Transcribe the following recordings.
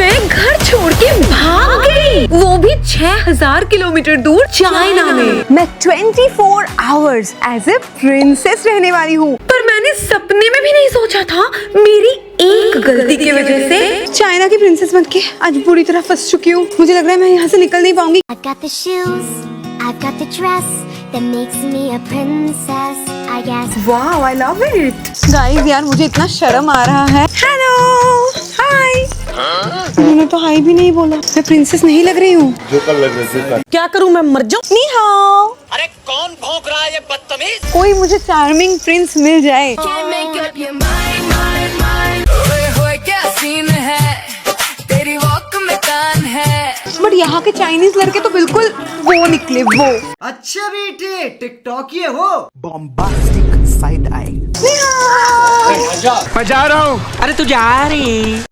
मैं घर छोड़ के भाग गई, वो भी 6000 किलोमीटर दूर चाइना में। मैं 24 आवर्स एज ए प्रिंसेस रहने वाली हूँ। पर मैंने सपने में भी नहीं सोचा था मेरी एक गलती की वजह से चाइना की प्रिंसेस बनके आज बुरी तरह फंस चुकी हूँ। मुझे लग रहा है मैं यहाँ से निकल नहीं पाऊंगी। I've got the shoes, I've got the dress that makes me a princess, I guess. Wow, I love it. Guys यार मुझे इतना शर्म आ रहा है। हेलो, हाय। मैंने तो हाय भी नहीं बोला। मैं प्रिंसेस नहीं लग रही हूँ। जो कल लग रही थी। क्या करूँ, मैं मर जाऊँ? नी हाओ। अरे कौन भौंक रहा है ये बदतमीज? कोई मुझे चार्मिंग प्रिंस मिल जाए। क्या सीन है, तेरी वॉक में कान है। बट यहाँ के चाइनीज लड़के तो बिल्कुल वो निकले वो। अच्छा बेटे, टिकटॉक ये हो बॉम्बास्टिक साइड आई। मैं जा रहा हूँ। अरे तू जा रही?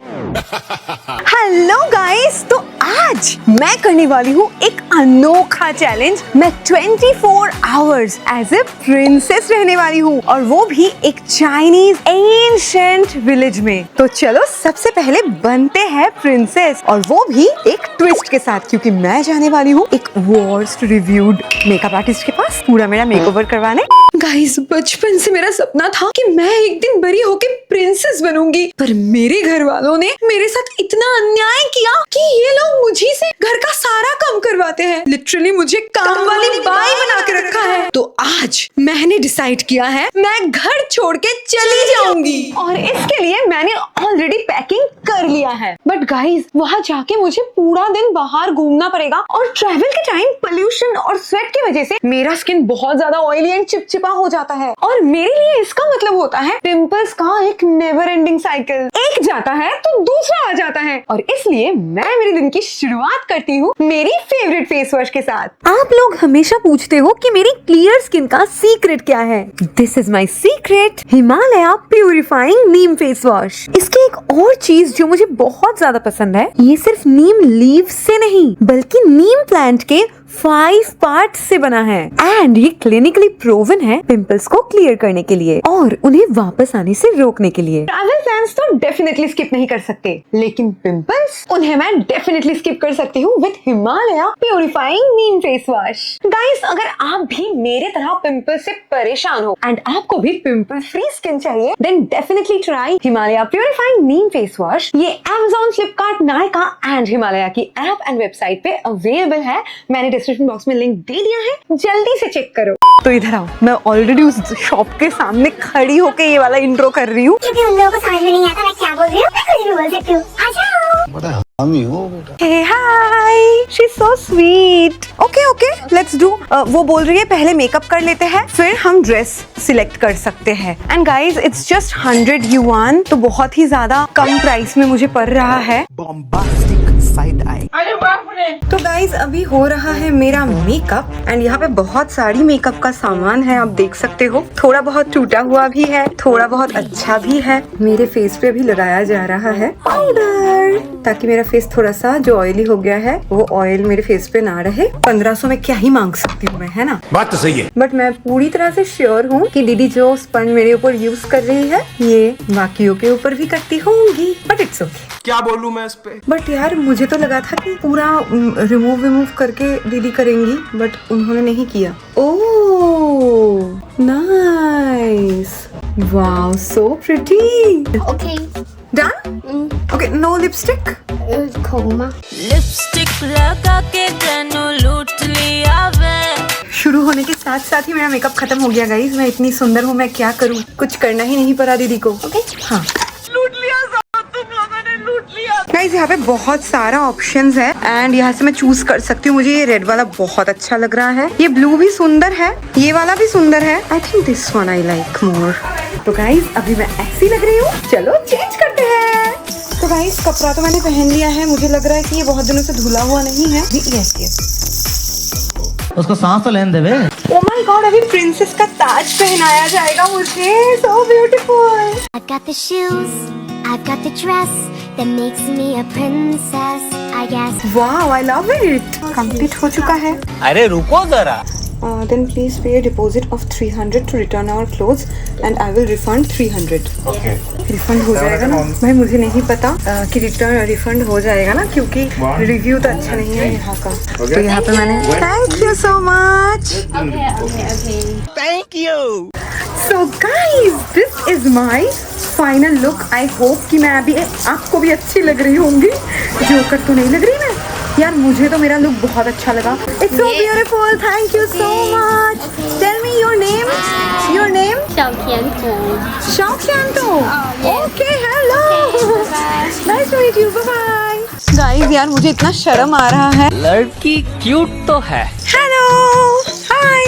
हेलो गाइस, तो आज मैं करने वाली हूँ एक अनोखा चैलेंज। मैं 24 आवर्स एज ए प्रिंसेस रहने वाली हूँ, और वो भी एक चाइनीज एंशिएंट विलेज में। तो चलो सबसे पहले बनते हैं प्रिंसेस, और वो भी एक ट्विस्ट के साथ, क्योंकि मैं जाने वाली हूँ एक वर्स्ट रिव्यूड मेकअप आर्टिस्ट के पास पूरा मेरा मेकओवर करवाने। गाइस, बचपन से मेरा सपना था कि मैं एक दिन बड़ी होके प्रिंसेस बनूंगी, पर मेरे घर वालों ने मेरे साथ इतना अन्याय किया कि ये लोग मुझे से घर का सारा काम करवाते हैं। लिटरली मुझे काम वाली बाई बना के रखा है। तो आज मैंने डिसाइड किया है मैं घर छोड़ के चली जाऊंगी, और इसके लिए मैंने ऑलरेडी पैकिंग कर लिया है। बट गाइस, वहाँ जाके मुझे पूरा दिन बाहर घूमना पड़ेगा, और ट्रैवल के टाइम पोल्यूशन और स्वेट की वजह से मेरा स्किन बहुत ज्यादा ऑयली एंड चिपचिपा हो जाता है, और मेरे लिए इसका मतलब होता है पिंपल्स का एक नेवर एंडिंग साइकिल। एक जाता है तो दूसरा आ जाता है, और इसलिए मैं मेरे दिन की शुरुआत करती हूँ मेरी फेवरेट फेस वॉश के साथ। आप लोग हमेशा पूछते हो कि मेरी क्लियर स्किन का सीक्रेट क्या है। This is my secret, Himalaya purifying neem face wash. इसकी एक और चीज जो मुझे बहुत ज्यादा पसंद है, ये सिर्फ नीम लीव से नहीं बल्कि नीम प्लांट के 5 पार्ट से बना है, एंड ये क्लिनिकली प्रूवन है पिंपल्स को क्लियर करने के लिए और उन्हें वापस आने से रोकने के लिए। ट्रैवल प्लान्स तो डेफिनेटली स्किप नहीं कर सकते, लेकिन पिंपल्स उन्हें मैं डेफिनेटली स्किप कर सकती हूँ with Himalaya purifying neem face wash. Guys, अगर आप भी मेरे तरह पिंपल से परेशान हो एंड आपको भी पिंपल फ्री स्किन चाहिए, then definitely try Himalaya purifying neem face wash. ये Amazon, फ्लिपकार्ट, नायका एंड हिमालय की ऐप एंड वेबसाइट पे अवेलेबल है। मैंने डिस्क्रिप्शन बॉक्स में लिंक दे दिया है, जल्दी से चेक करो। तो इधर आओ, मैं ऑलरेडी उस शॉप के सामने खड़ी होके ये वाला इंट्रो कर रही हूँ। क्योंकि उन लोगों को समझ में नहीं आता मैं क्या बोल रही हूँ, मैं कुछ भी बोल सकती हूँ। आ जाओ। बड़ा हमी हो बेटा। Hey, hi, she's so sweet. Okay, let's do. वो बोल रही है पहले मेकअप कर लेते हैं, फिर हम ड्रेस सिलेक्ट कर सकते हैं। And guys, it's just 100 yuan, तो बहुत ही ज्यादा कम प्राइस में मुझे पड़ रहा है। Bombastic side I. तो गाइज, अभी हो रहा है मेरा मेकअप, एंड यहाँ पे बहुत सारी मेकअप का सामान है, आप देख सकते हो। थोड़ा बहुत टूटा हुआ भी है, थोड़ा बहुत अच्छा भी है। मेरे फेस पे भी लगाया जा रहा है पाउडर, ताकि मेरा फेस थोड़ा सा जो ऑयली हो गया है वो ऑयल मेरे फेस पे ना रहे। 1500 में क्या ही मांग सकती हूँ मैं, है ना? बात तो सही है। बट मैं पूरी तरह से श्योर हूँ कि दीदी जो स्पंज मेरे ऊपर यूज कर रही है, ये बाकियों के ऊपर भी करती होंगी। But it's okay. क्या बोलूं मैं इस पे? बट यार, मुझे तो लगा था कि पूरा रिमूव करके दीदी करेंगी, बट उन्होंने नहीं किया। Oh nice, wow, so pretty. Okay. Done? Okay, no lipstick. खोमा। लिपस्टिक लगा के जानो लूट लिया वे। शुरू होने के साथ साथ ही मेरा मेकअप खत्म हो गया गाइस। मैं इतनी सुंदर हूँ, मैं क्या करूँ? कुछ करना ही नहीं पड़ा दीदी को। ओके, हाँ, लूट लिया तुम लोगों ने, लूट लिया। गाइस, यहाँ पे बहुत सारा ऑप्शंस है, एंड यहाँ से मैं चूज कर सकती हूँ। मुझे ये रेड वाला बहुत अच्छा लग रहा है, ये ब्लू भी सुंदर है, ये वाला भी सुंदर है। I think this one I like more. तो गाइस, अभी मैं ऐसी लग रही हूँ, चलो चेंज करते हैं। तो गाइस, कपड़ा तो मैंने पहन लिया है, मुझे लग रहा है कि ये बहुत दिनों से धुला हुआ नहीं है। यस, उसको सांस तो लेने देवे। ओ माय गॉड, अभी प्रिंसेस का ताज पहनाया जाएगा मुझे। So beautiful. I've got the shoes, I've got the dress that makes me a princess, I guess. Wow, I love it. Complete हो चुका है। अरे रुको जरा। then please pay a deposit of 300 to return our clothes and I will refund 300. Okay. Refund हो जाएगा ना भाई? मुझे नहीं पता कि रिफंड हो जाएगा ना, क्योंकि रिव्यू तो अच्छा नहीं है यहाँ का। तो यहाँ पे मैंने thank you so much. Thank you. So guys, this is my final look. I hope कि मैं अभी आपको भी अच्छी लग रही होंगी। जोकर तो नहीं लग रही मैं यार, मुझे तो मेरा लुक बहुत अच्छा लगा। It's so beautiful, thank you so much. Tell me your name. Your name? शाओकियांतो। Okay, hello, nice to meet you, bye bye. Guys यार, मुझे इतना शर्म आ रहा है। लड़की क्यूट तो है। हेलो, हाय।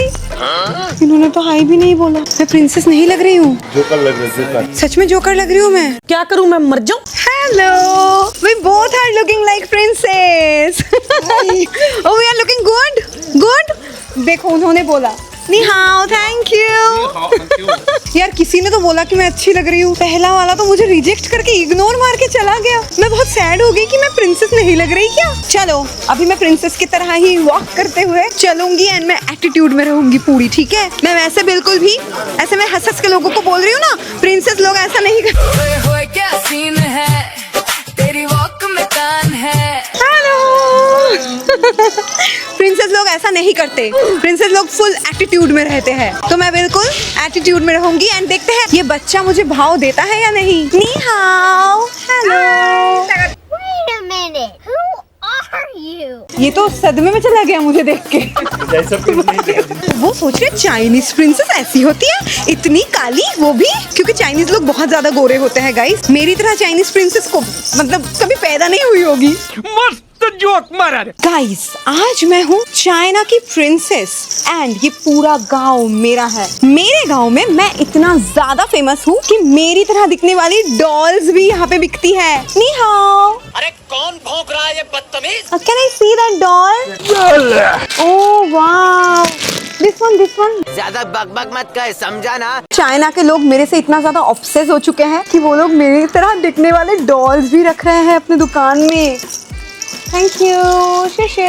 इन्होंने तो हाय भी नहीं बोला। मैं प्रिंसेस नहीं लग रही हूँ? जोकर लग रहे जोकर। सच में जोकर लग रही हूँ मैं? क्या करूं, मैं मर जाऊं? Hello, we both are looking like princess. Oh, we are looking good. Good. देखो, उन्होंने बोला नी हाओ, थैंक यू। यार किसी ने तो बोला कि मैं अच्छी लग रही हूँ। पहला वाला तो मुझे रिजेक्ट करके इग्नोर मार के चला गया। मैं बहुत सैड हो गई कि मैं प्रिंसेस नहीं लग रही क्या। चलो, अभी मैं प्रिंसेस की तरह ही वॉक करते हुए चलूंगी एंड मैं एटीट्यूड में रहूंगी पूरी, ठीक है? मैं वैसे बिल्कुल भी ऐसे मैं हंस हंस के लोगों को बोल रही हूँ ना, प्रिंसेस लोग ऐसा नहीं करते। होए क्या सीन है, तेरी वॉक में कान है। हेलो। प्रिंसेस लोग ऐसा नहीं करते। प्रिंसेस लोग फुल एटीट्यूड में रहते हैं, तो मैं बिल्कुल एटीट्यूड में रहूंगी एंड देखते हैं ये बच्चा मुझे भाव देता है या नहीं। नी हाओ, hello. Wait a minute, who are you? ये तो सदमे में चला गया मुझे देख के। वो सोच रहे चाइनीज प्रिंसेस ऐसी होती है, इतनी काली, वो भी क्योंकि चाइनीज लोग बहुत ज्यादा गोरे होते हैं गाइस। मेरी तरह चाइनीज प्रिंसेस को मतलब कभी पैदा नहीं हुई होगी। मस्त जोक मारा रे। गाइस, आज मैं हूँ चाइना की प्रिंसेस एंड ये पूरा गांव मेरा है। मेरे गांव में मैं इतना ज्यादा फेमस हूँ कि मेरी तरह दिखने वाली डॉल्स भी यहाँ पे बिकती है। नी हाओ। अरे कौन भौंक रहा है ये बदतमीज? Can I see that doll? Oh wow, this one. ज्यादा बकबक मत कर, समझा ना? चाइना के लोग मेरे से इतना ज्यादा ऑब्सेस हो चुके हैं कि वो लोग मेरी तरह दिखने वाले डॉल्स भी रख रहे हैं अपने दुकान में। थैंक यू, शेशे।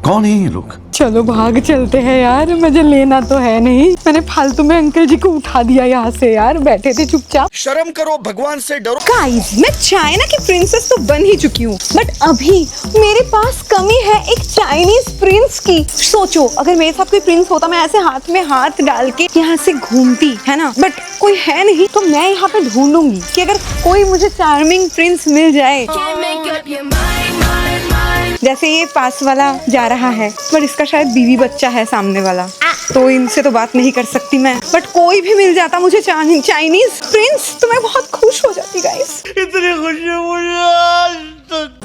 कौन है ये लोग? चलो भाग चलते हैं यार, मुझे लेना तो है नहीं। मैंने फालतू में अंकल जी को उठा दिया यहाँ से यार, बैठे थे चुपचाप। शर्म करो, भगवान से डरो। गाइस, मैं चाइना की प्रिंसेस तो बन ही चुकी हूँ, बट अभी मेरे पास कमी है एक चाइनीज प्रिंस की। सोचो, अगर मेरे साथ कोई प्रिंस होता, मैं ऐसे हाथ में हाथ डाल के यहाँ से घूमती, है ना? बट कोई है नहीं, तो मैं यहाँ पे ढूंढूंगी कि अगर कोई मुझे चार्मिंग प्रिंस मिल जाए। Can't make up your mind, mind, mind. जैसे ये पास वाला जा रहा है, पर इसका शायद बीवी बच्चा है सामने वाला, तो इनसे तो बात नहीं कर सकती मैं। बट कोई भी मिल जाता मुझे चाइनीज प्रिंस, तो मैं बहुत खुश हो जाती गाइस। इतनी खुशी मुझे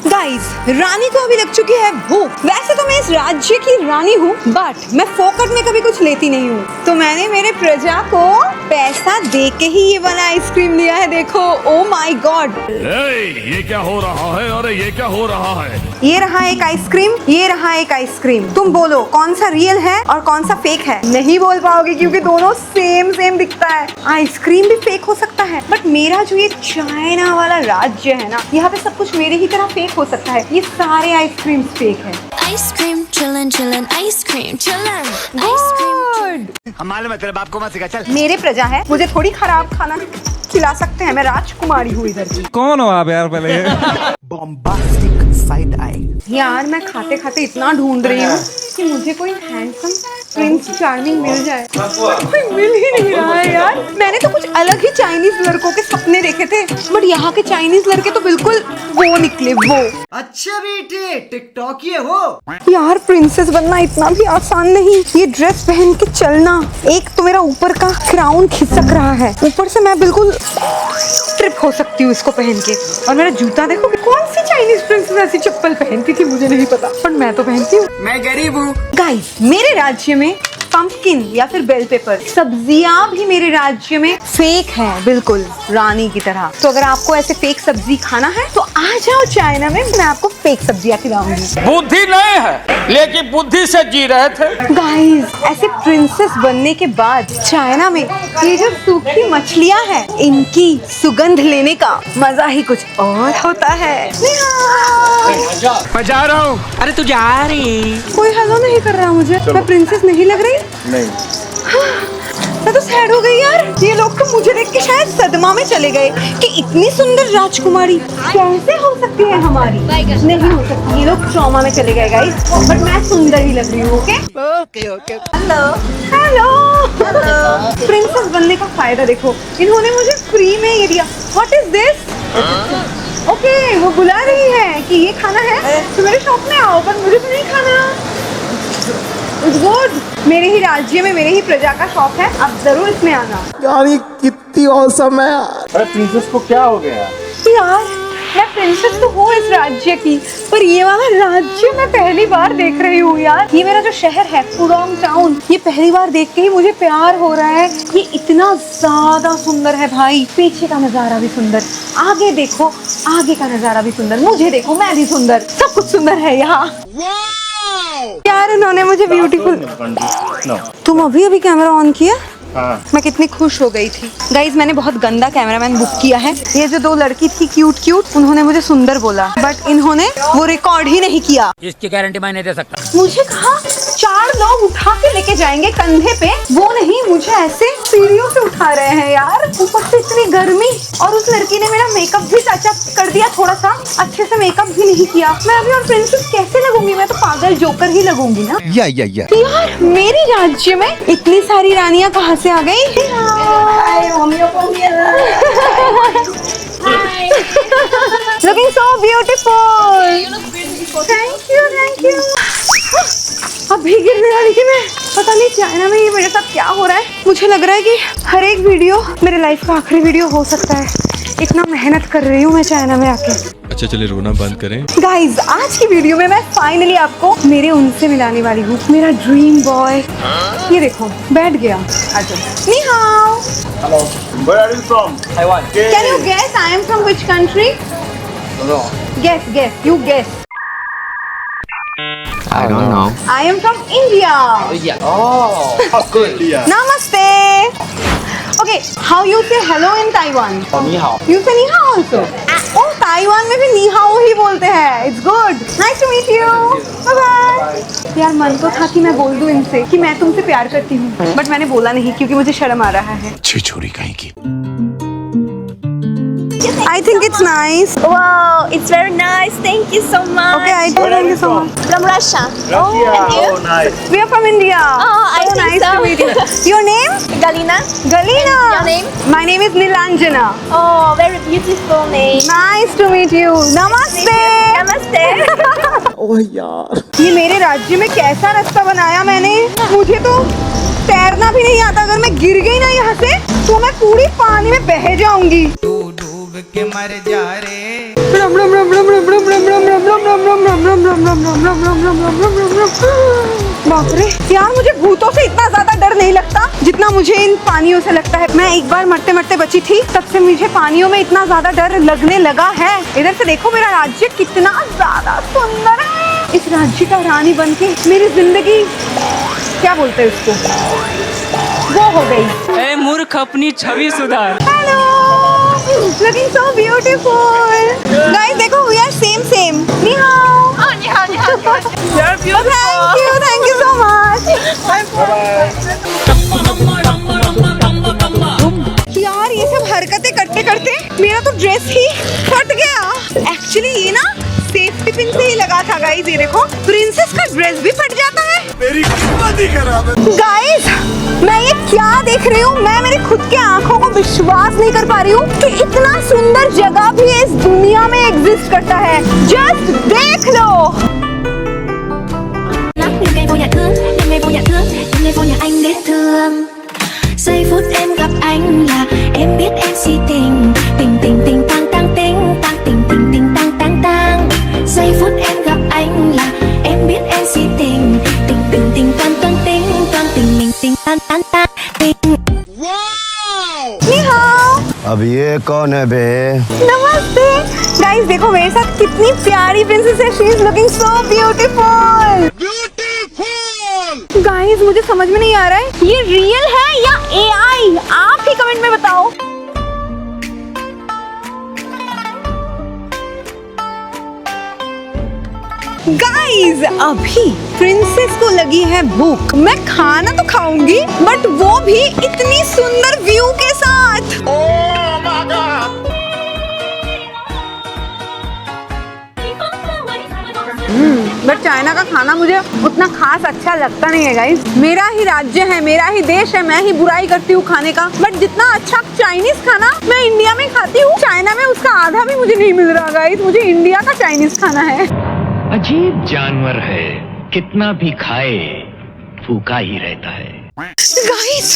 गाइस, रानी को अभी लग चुकी है भूख। वैसे तो मैं इस राज्य की रानी हूँ, बट मैं फोकट में कभी कुछ लेती नहीं हूँ, तो मैंने मेरे प्रजा को पैसा दे के ही ये वाला आइसक्रीम लिया है। देखो, ओ माय गॉड, ये क्या हो रहा है? अरे ये क्या हो रहा है? ये रहा एक आइसक्रीम, ये रहा एक आइसक्रीम। तुम बोलो कौन सा रियल है और कौन सा फेक है? नहीं बोल पाओगे क्योंकि दोनों सेम दिखता है। आइसक्रीम भी फेक हो सकता है, बट मेरा जो ये चाइना वाला राज्य है ना, यहाँ पे सब कुछ मेरे ही तरह फेक हो सकता है। ये सारे आइसक्रीम फेक है। Ice cream, chillin', chillin', ice cream, chillin'. Good. हम मालूम है तेरे बाप को मत सिखा, चल। मेरे प्रजा है, मुझे थोड़ी खराब खाना खिला सकते हैं। मैं राजकुमारी हूँ इधर की। कौन हो आप यार पहले? Bombastic side I. यार मैं खाते खाते इतना ढूंढ रही हूँ कि मुझे कोई हैंडसम प्रिंस चार्मिंग मिल जाए, कोई मिल ही नहीं रहा है यार। मैंने तो कुछ अलग ही चाइनीज लड़कों के सपने देखे थे, बट यहाँ के चाइनीज लड़के तो बिल्कुल वो निकले, वो। अच्छा बेटे, टिकटॉकिए हो? यार प्रिंसेस बनना इतना भी आसान नहीं। ये ड्रेस पहन के चलना, एक तो मेरा ऊपर का क्राउन खिसक रहा है, ऊपर से मैं बिल्कुल ट्रिप हो सकती हूँ इसको पहन के। और मेरा जूता देखो, कौन सी चाइनीज प्रिंसेस ऐसी चप्पल पहनती थी मुझे नहीं पता, पर मैं तो पहनती हूँ। मैं गरीब हूँ। गाइस, मेरे राज्य में पंपकिन या फिर बेल पेपर सब्जियां भी मेरे राज्य में फेक है, बिल्कुल रानी की तरह। तो अगर आपको ऐसे फेक सब्जी खाना है तो आ जाओ चाइना में, मैं आपको फेक सब्जियां खिलाऊंगी। बुद्धि नहीं है, लेकिन बुद्धि से जी रहे थे। गाइस, ऐसे प्रिंसेस बनने के बाद चाइना में ये जो सूखी मछलियां हैं, इनकी सुगंध लेने का मजा ही कुछ और होता है। मैं जा रहा हूँ। अरे तू जा रही? कोई हेलो नहीं कर रहा मुझे। मैं प्रिंसेस नहीं लग रही? नहीं। मैं तो सैड हो गई यार। ये लोग तो मुझे देख के शायद सदमा में चले गए कि इतनी सुंदर राजकुमारी कैसे हो सकती है हमारी। नहीं हो सकती। ये लोग ट्रॉमा में चले गए गाइस। बट मैं सुंदर ही लग रही हूँ। ओके। हेलो प्रिंसेस बनने का फायदा देखो, इन्होंने मुझे फ्री में ये दिया। What is this? ओके, वो बुला रही है कि ये खाना है तो मेरे शॉप में आओ, पर मुझे तो नहीं खाना। It's good. मेरे ही राज्य में मेरे ही प्रजा का शॉप है, आप जरूर इसमें आना। यार ये कितनी औसम है। अरे प्रिंसेस को क्या हो गया? यार मैं प्रिंसेस तो हूँ इस राज्य की, पर ये वाला राज्य मैं पहली बार देख रही हूँ यार। ये मेरा जो शहर है पुडोंग टाउन, ये पहली बार देख के ही मुझे प्यार हो रहा है। ये इतना ज्यादा सुंदर है भाई। पीछे का नजारा भी सुंदर, आगे देखो आगे का नजारा भी सुंदर, मुझे देखो मैं भी सुंदर, सब कुछ सुंदर है यहाँ। यार उन्होंने मुझे ब्यूटीफुल। तुम अभी अभी कैमरा ऑन किया? मैं कितनी खुश हो गई थी गाइज। मैंने बहुत गंदा कैमरामैन बुक किया है। ये जो दो लड़की थी क्यूट उन्होंने मुझे सुंदर बोला, बट इन्होंने वो रिकॉर्ड ही नहीं किया। इसकी गारंटी मैं नहीं दे सकता। मुझे कहा 4 लोग उठा के लेके जाएंगे कंधे पे, वो नहीं, मुझे ऐसे सीढ़ियों से उठा रहे हैं यार। ऊपर से इतनी गर्मी, और उस लड़की ने मेरा मेकअप भी टच अप कर दिया थोड़ा सा, अच्छे से मेकअप भी नहीं किया। मैं अभी और प्रिंसेस कैसे लगूंगी? मैं तो पागल जोकर ही लगूंगी ना। यार मेरे राज्य में इतनी सारी रानियां कहाँ से आ गई? Looking so beautiful. Thank you. अभी गिरने वाली थी मैं। पता नहीं चाइना में ये मेरे साथ क्या हो रहा है। मुझे लग रहा है कि हर एक वीडियो मेरे लाइफ का आखिरी वीडियो हो सकता है। इतना मेहनत कर रही हूँ मैं चाइना में आके। अच्छा चले रोना बंद करें। गाइज आज की वीडियो में मैं फाइनली आपको मेरे उनसे मिलाने वाली हूँ, मेरा ड्रीम बॉय। ये देखो बैठ गया। नी how. Hello. Where are you from? Taiwan. Can you guess I am from which country? No. Guess. You guess. I don't know. I am from India. Oh, good. Namaste. Okay, how you say hello in Taiwan? Ni hao. You say ni hao also. Oh, Taiwan में भी ni hao ही बोलते हैं। It's good. Nice to meet you. Bye bye. यार मन तो था कि मैं बोल दूं इनसे कि मैं तुमसे प्यार करती हूँ, बट मैंने बोला नहीं क्योंकि मुझे शर्म आ रहा है। छिछोरी कहीं की। I think it's nice. Wow, it's very nice. Thank you so much. Okay, I thank you so much. From Russia. Oh, nice. We are from India. Oh, I so think nice so. to meet you. Your name? Galina. Galina. Your name? My name is Nilanjana. Oh, very beautiful name. Nice to meet you. Namaste. Namaste. ओह यार ये मेरे राज्य में कैसा रास्ता बनाया मैंने। मुझे तो तैरना भी नहीं आता। अगर मैं गिर गई ना यहाँ से तो मैं पूरी पानी में बह जाऊंगी। डूब के मर जा रे। बाप रे यार, मुझे भूतों से इतना ज्यादा डर नहीं लगता जितना मुझे इन पानियों से लगता है। मैं एक बार मरते मरते बची थी, तब से मुझे पानियों में इतना ज्यादा डर लगने लगा है। इधर से देखो मेरा राज्य कितना ज्यादा सुंदर है। इस राज्य का रानी बनके मेरी जिंदगी, क्या बोलते हैं उसको, वो हो गई। ए मूर्ख, अपनी छवि सुधार। Hello, looking so beautiful. Guys देखो, वी आर सेम। नी हाउ। Ni hao. You're beautiful. Thank you so much. यार ये सब हरकतें करते करते मेरा तो ड्रेस ही फट गया। एक्चुअली ये ना सेफ्टी पिन से ही लगा था गाइस। ये देखो, प्रिंसेस का ड्रेस भी फट जाता है। मेरी कीमत ही खराब है। गाइस मैं ये क्या देख रही हूँ? मैं मेरे खुद के आंखों को विश्वास नहीं कर पा रही हूँ कि इतना सुंदर जगह भी इस दुनिया में एग्जिस्ट करता है। जस्ट देख लो। Những ngày vô nhà thương, những ngày vô nhà thương, những ngày vô nhà anh để thương. Giây phút em gặp anh là em biết em si tình, tình tình tình tang tang tình, tang tình tình tình tang tang tang. Giây phút em gặp anh là em biết em si tình, tình tình tình tang tang tình, tang tình mình tình tang tang tang tình. Knee how. अब ये कौन है बे? नमस्ते। Guys देखो मेरे साथ कितनी प्यारी प्रिंसेस है। She is looking so beautiful. Guys मुझे समझ में नहीं आ रहा है ये रियल है या एआई। आप ही कमेंट में बताओ। गाइस अभी प्रिंसेस को लगी है भूख। मैं खाना तो खाऊंगी बट वो भी इतनी सुंदर व्यू के साथ। बट चाइना का खाना मुझे उतना खास अच्छा लगता नहीं है गाइस। मेरा ही राज्य है, मेरा ही देश है, मैं ही बुराई करती हूँ खाने का। बट जितना अच्छा चाइनीज खाना मैं इंडिया में खाती हूँ, चाइना में उसका आधा भी मुझे नहीं मिल रहा गाइस। मुझे इंडिया का चाइनीज खाना है। अजीब जानवर है, कितना भी खाए भूखा ही रहता है। गाइस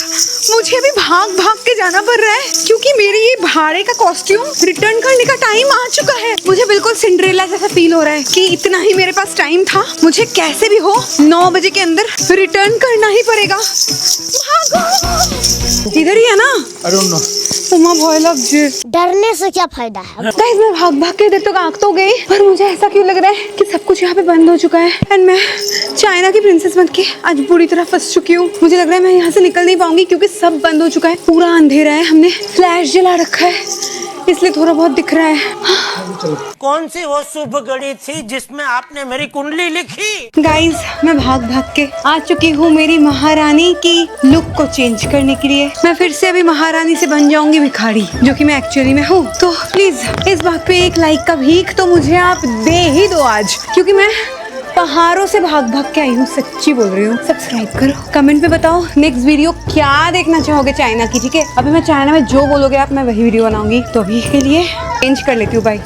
मुझे भी भाग भाग के जाना पड़ रहा है क्योंकि मेरे ये भाड़े का कॉस्ट्यूम रिटर्न करने का टाइम आ चुका है। मुझे बिल्कुल सिंड्रेला जैसा फील हो रहा है कि इतना ही मेरे पास टाइम था, मुझे कैसे भी हो 9 बजे के अंदर रिटर्न करना ही पड़ेगा। भागो, इधर ही है ना? I don't know. उमा भय लग जे। डरने से क्या फायदा है? गाइस मैं भाग भाग के इधर तक आ तो गई, पर मुझे ऐसा क्यों लग रहा है कि सब कुछ यहाँ पे बंद हो चुका है एंड मैं चाइना की प्रिंसेस बनके आज बुरी तरह फंस चुकी हूँ। मुझे लग रहा है मैं यहाँ से निकल नहीं पाऊंगी क्योंकि सब बंद हो चुका है, पूरा अंधेरा है। हमने फ्लैश जला रखा है इसलिए थोड़ा बहुत दिख रहा है। कौन सी वो शुभ घड़ी थी जिसमें आपने मेरी कुंडली लिखी? गाइस मैं भाग भाग के आ चुकी हूँ मेरी महारानी की लुक को चेंज करने के लिए। मैं फिर से अभी महारानी से बन जाऊंगी भिखारी, जो कि मैं एक्चुअली में हूँ। तो प्लीज इस बात पे एक लाइक का भीख तो मुझे आप दे ही दो आज, क्योंकि मैं पहाड़ों से भाग भाग के आई हूँ, सच्ची बोल रही हूँ। सब्सक्राइब करो, कमेंट में बताओ नेक्स्ट वीडियो क्या देखना चाहोगे चाइना की, ठीक है? अभी मैं चाइना में जो बोलोगे आप मैं वही वीडियो बनाऊंगी। तो अभी के लिए चेंज कर लेती हूँ, बाय।